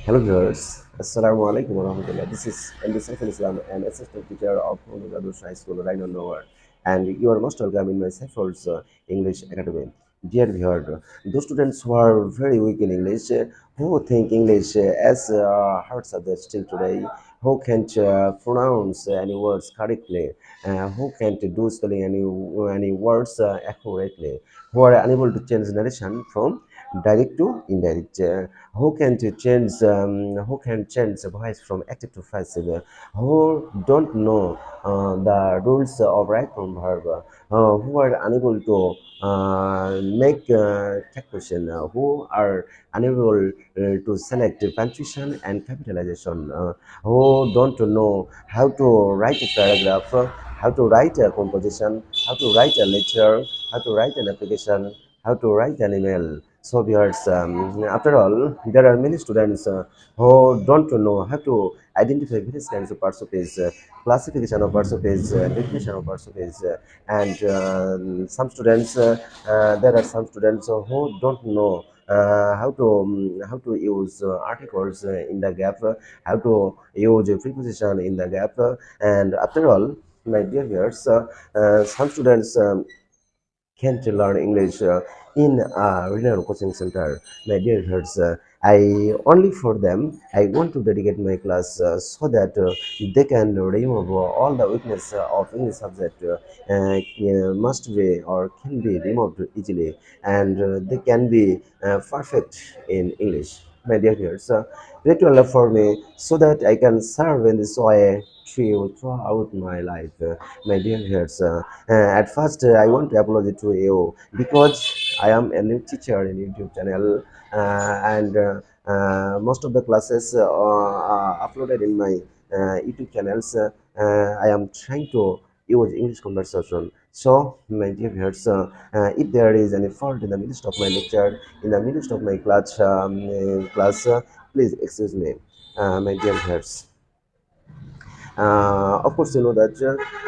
Hello viewers, Assalamu alaikum warahmatullah. This is MD SAIFUL'S, an assistant teacher of Honolulu High School, right on over, and you are most welcome in my SAIFUL'S English Academy. Dear viewer, those students who are very weak in English, who think English as hard subject still today, who can't pronounce any words correctly, who can't do spelling any words accurately, who are unable to change narration from direct to indirect, who can change the voice from active to passive, who don't know the rules of right from verb, who are unable to make tech question, who are unable to select punctuation and capitalization, who don't know how to write a paragraph, how to write a composition, how to write a lecture, how to write an application, how to write an email. So viewers, after all, there are many students who don't know how to identify various kinds of parts of page, classification of parts of page, definition of parts of page, and some students, there are some students who don't know how to use articles in the gap, how to use preposition in the gap, and after all, my dear viewers, some students can't learn English in a regional coaching center. My dear viewers, I only for them I want to dedicate my class so that they can remove all the weakness of English subject must be or can be removed easily, and they can be perfect in English. My dear viewers, pray to Allah for me so that I can serve in this way throughout my life. My dear viewers, at first I want to apologize to you because I am a new teacher in YouTube channel, and most of the classes are uploaded in my YouTube channels. I am trying to use English conversation. So, my dear viewers, if there is any fault in the midst of my lecture, in the midst of my class, please excuse me, my dear viewers. Of course, you know that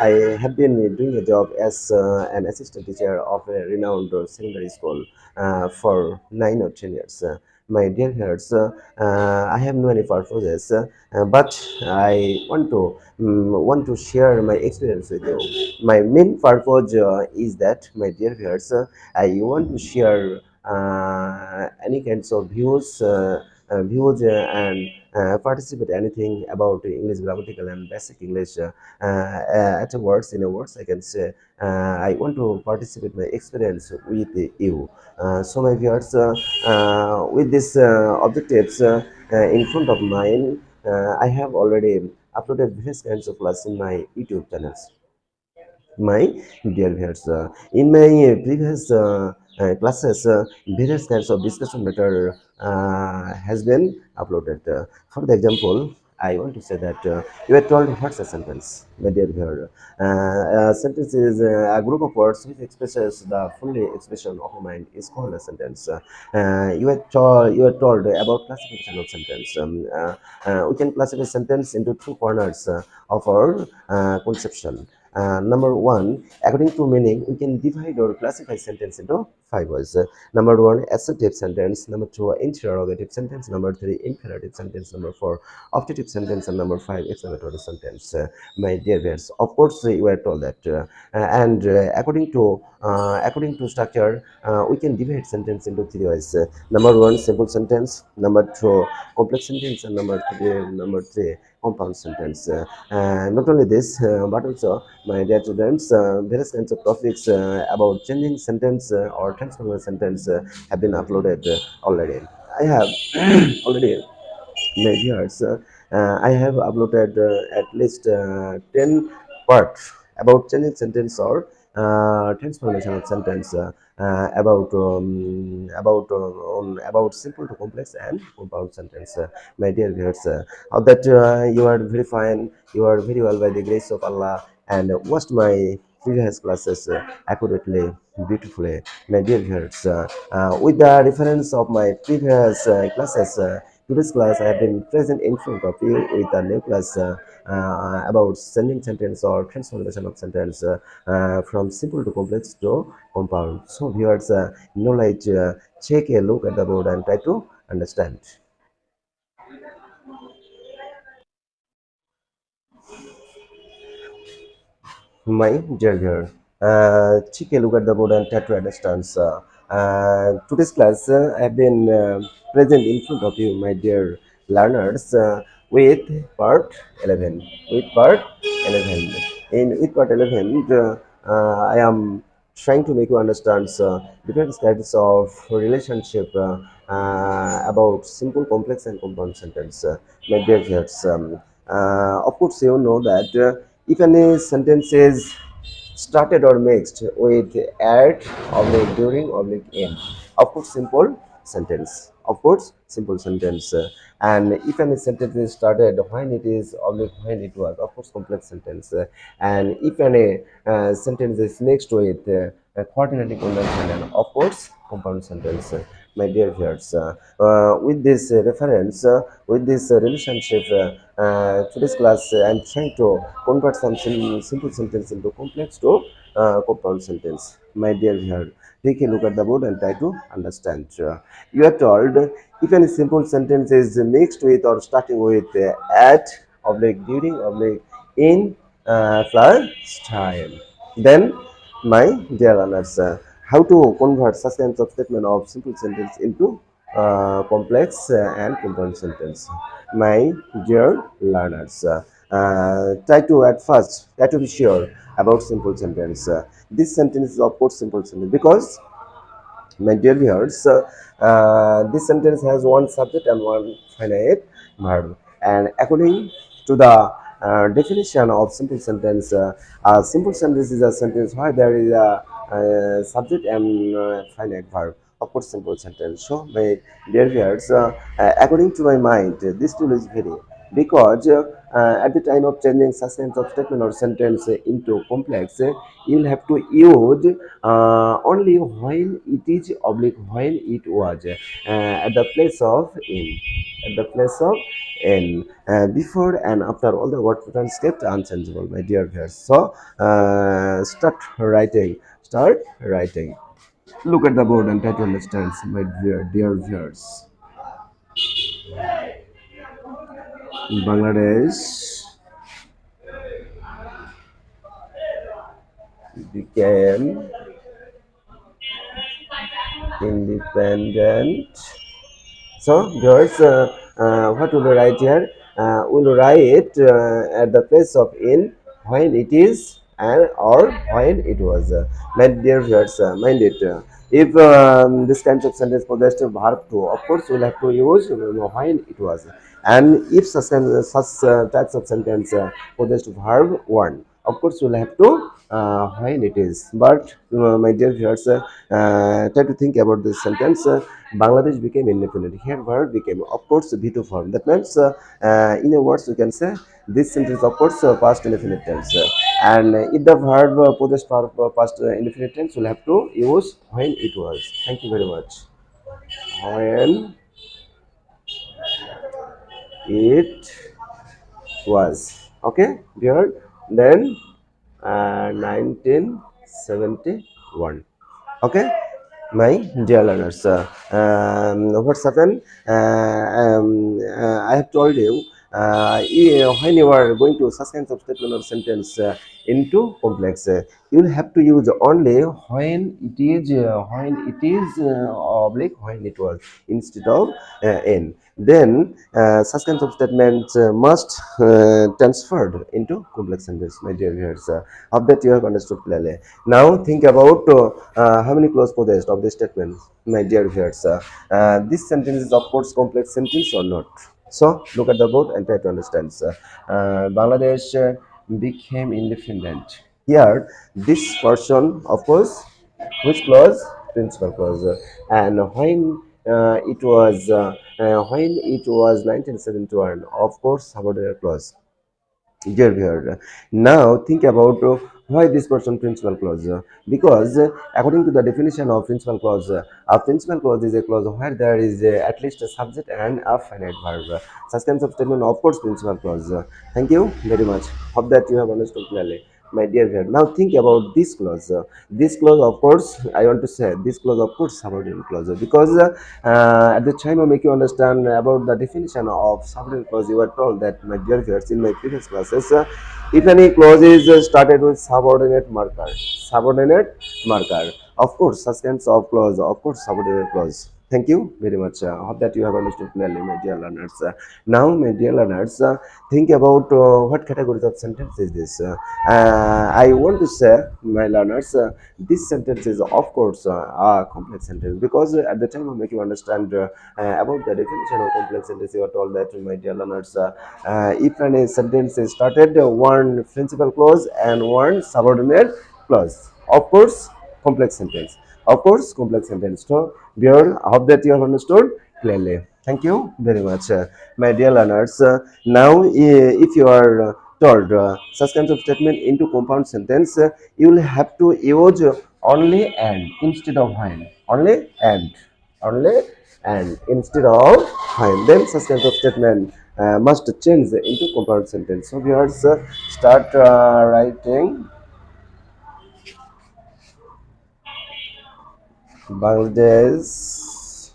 I have been doing a job as an assistant teacher of a renowned secondary school for 9 or 10 years. My dear hearts, I have no any purposes, but I want to share my experience with you. My main purpose is that, my dear viewers, I want to share any kinds of views, and participate anything about English grammatical and basic English. At a words, in a words, I can say I want to participate my experience with you. So my viewers, with these objectives in front of mine, I have already uploaded various kinds of class in my YouTube channels. My dear viewers, in my previous classes, various kinds of discussion matter has been uploaded. For the example, I want to say that you are told what's a sentence, my dear viewer. A sentence is a group of words which expresses the full expression of a mind is called a sentence. You are told about classification of sentence. We can classify sentence into two corners of our conception. Number one, according to meaning, we can divide or classify sentence into five ways. Number one, assertive sentence. Number two, interrogative sentence. Number three, imperative sentence. Number four, optative sentence. And number five, exclamatory sentence. My dear viewers, of course, you were told that, and according to structure, we can divide sentence into three ways. Number one, simple sentence. Number two, complex sentence, and number three, compound sentence. Not only this, but also, my dear students, various kinds of topics about changing sentence or transforming sentence have been uploaded already. I have already made years. I have uploaded at least 10 parts about changing sentence or transformation of sentence, about simple to complex and compound sentence. My dear viewers, of that you are very fine, you are very well by the grace of Allah, and watched my previous classes accurately, beautifully. My dear viewers, with the reference of my previous classes, today's class I have been present in front of you with a new class about sending sentence or transformation of sentence from simple to complex to compound. So viewers, knowledge, take a look at the board and try to understand. My dear girl, take a look at the board and try to understand. Today's class, I have been present in front of you, my dear learners, with part 11. With part 11. With part 11, I am trying to make you understand different kinds of relationship about simple, complex, and compound sentence. My dear viewers, of course, you know that if any sentence is started or mixed with at, oblique, during, oblique, in, of course, simple sentence. Of course, simple sentence. And if any sentence is started when it is oblique, when it was, of course, complex sentence. And if any sentence is mixed with a coordinating conjunction, and of course, compound sentence. My dear viewers, with this reference, with this relationship, today's class, I'm trying to convert some simple sentence into complex to compound sentence. My dear viewer, take a look at the board and try to understand. You are told if any simple sentence is mixed with or starting with at, oblique, during, oblique, in, plus time, then my dear learners, how to convert such kinds of statement of simple sentence into complex and compound sentence. My dear learners, try to at first try to be sure about simple sentence. This sentence is of course simple sentence because my dear viewers, this sentence has one subject and one finite verb. And according to the definition of a simple sentence is a sentence where there is a subject and finite verb. Of course, simple sentence. So, my dear viewers, according to my mind, this tool is very because at the time of changing such kinds of statement or sentence into complex, you will have to use only while it is oblique while it was at the place of in, at the place of in, before and after all the word patterns kept unchangeable, my dear viewers. So start writing, look at the board and try to understand, my dear viewers. Bangladesh became independent. So, viewers, what will we write here? We'll write at the place of in when it is and or when it was. My dear viewers, mind it. If this kind of sentence possessed verb to, of course, we'll have to use when it was. And if such types of sentence possessed verb one, of course, we'll have to when it is. But my dear viewers, try to think about this sentence. Bangladesh became independent. Here, verb became, of course, B2 form. That means, in a words, we can say this sentence, of course, past indefinite tense. And if the verb possessed past indefinite tense, we'll have to use when it was. Thank you very much. When it was. Okay, here. Then 1971. Okay, my dear learners, what's happened? I have told you when you are going to such kinds of statement or sentence into complex, you will have to use only when it is oblique when it was instead of in. Then such kinds of statements must transferred into complex sentence, my dear viewers. Hope that you have understood clearly. Now think about how many clause possessed of this statement, my dear viewers. This sentence is of course complex sentence or not. So look at the board and try to understand. Bangladesh became independent. Here, this person, of course, which clause? Principal clause. And when it was 1971, of course, subordinate clause. Dear viewer, now think about why this person principal clause. Because according to the definition of principal clause, a principal clause is a clause where there is at least a subject and a finite verb. Such kinds of statement, of course, principal clause. Thank you very much. Hope that you have understood clearly. my dear friend. Now think about this clause. This clause, of course, I want to say this clause, of course, subordinate clause, because at the time I make you understand about the definition of subordinate clause. You were told that, my dear viewers, in my previous classes, if any clause is started with subordinate marker, of course, such kinds of clause, of course, subordinate clause. Thank you very much. Hope that you have understood clearly, my dear learners. Now, my dear learners, think about what categories of sentence is this. I want to say, my learners, this sentence is, of course, a complex sentence, because at the time of making you understand about the definition of complex sentence, you are told that, my dear learners, if any sentence is started, one principal clause and one subordinate clause, of course, complex sentence. Of course, complex sentence. So, dear, I hope that you have understood clearly. Thank you very much, my dear learners. Now, if you are told such kinds of statement into compound sentence, you will have to use only and instead of when. Only and. Only and instead of when. Then such kinds of statement must change into compound sentence. So, viewers, start writing. Bangladesh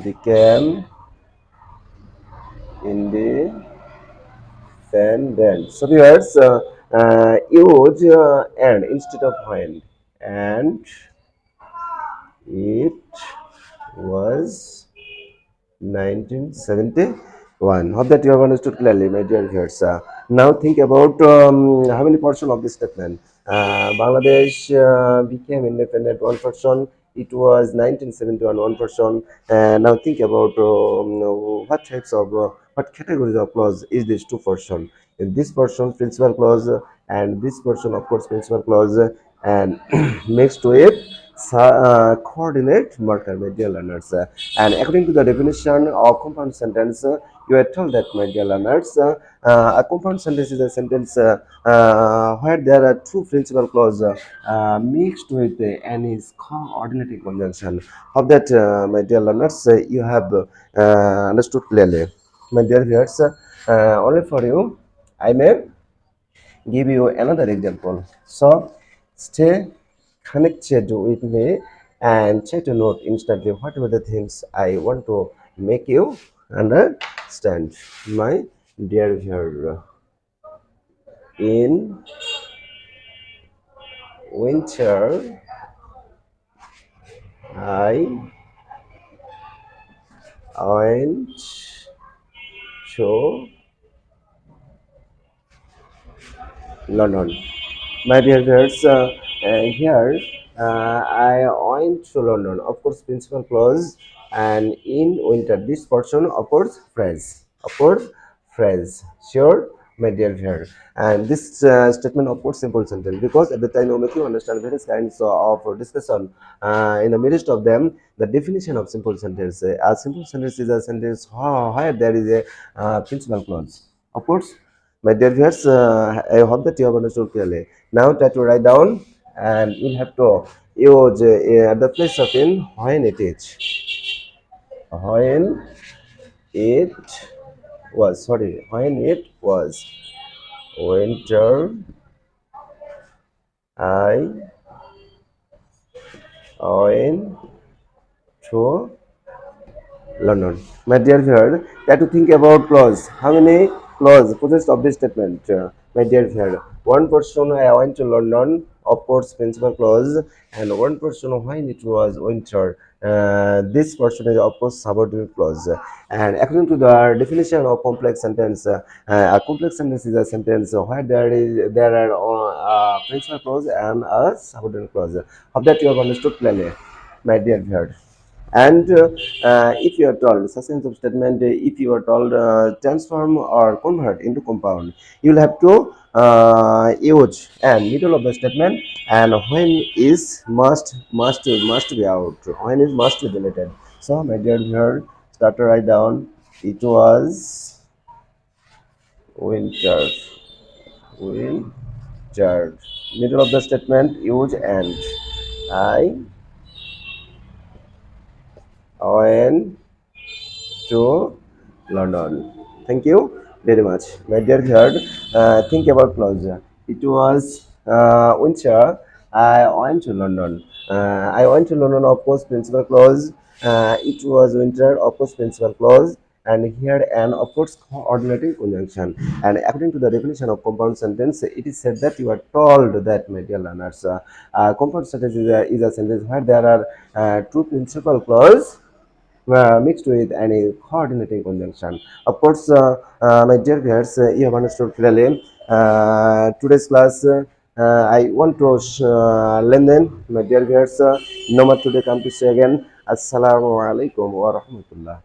became independent. So viewers, use and instead of when, and it was 1971. Hope that you have understood clearly, my dear viewers. Now think about how many portion of this statement. Bangladesh became independent, one portion. It was 1971, one portion. Now think about what types of, what categories of clause is this two portion. In this portion, principal clause, and this portion, of course, principal clause, and next to it, coordinate marker, my dear learners. And according to the definition of compound sentence, you are told that, my dear learners, a compound sentence is a sentence where there are two principal clauses mixed with any coordinating conjunction. Hope that, my dear learners, you have understood clearly. My dear viewers, only for you, I may give you another example. So, stay connected with me and try to note instantly what are the things I want to make you understand. My dear viewer, in winter, I went to London. My dear viewers, here I went to London. Of course, principal clause, and in winter. This portion, of course, phrase. Of course, phrase. Sure, my dear viewer. And this statement, of course, simple sentence, because at the time I make you understand various kinds of discussion. In the midst of them, the definition of simple sentence. A simple sentence is a sentence where there is a principal clause. Of course. My dear viewers, I hope that you have understood clearly. Now try to write down, and you'll have to use at the place of in when it is. When it was, sorry, when it was winter, I went to London. My dear viewer, try to think about clause. How many clause possessed of this statement? My dear viewer, one person I went to London, of course, principal clause, and one person when it was winter. This person is, of course, subordinate clause. And according to the definition of complex sentence, a complex sentence is a sentence where there are principal clause and a subordinate clause. Hope that you have understood clearly, my dear viewer. And if you are told such kinds of statement, if you are told transform or convert into compound, you will have to use and middle of the statement, and when is must be out, when is must be deleted. So, my dear viewer, start to write down. It was winter. Winter. Middle of the statement, use and. I went to London. Thank you. very much. My dear heard, think about clothes. It was winter. I went to London. I went to London, of course, principal clothes. It was winter, of course, principal clothes. And here an of course coordinating conjunction. And according to the definition of compound sentence, it is said that you are told that, my dear learners, compound sentence is a sentence where there are two principal clause mixed with any coordinating conjunction. Of course, my dear viewers, you have understood clearly. Today's class, I want to learn, my dear viewers, no more today come to say again, Assalamu alaikum wa rahmatullah.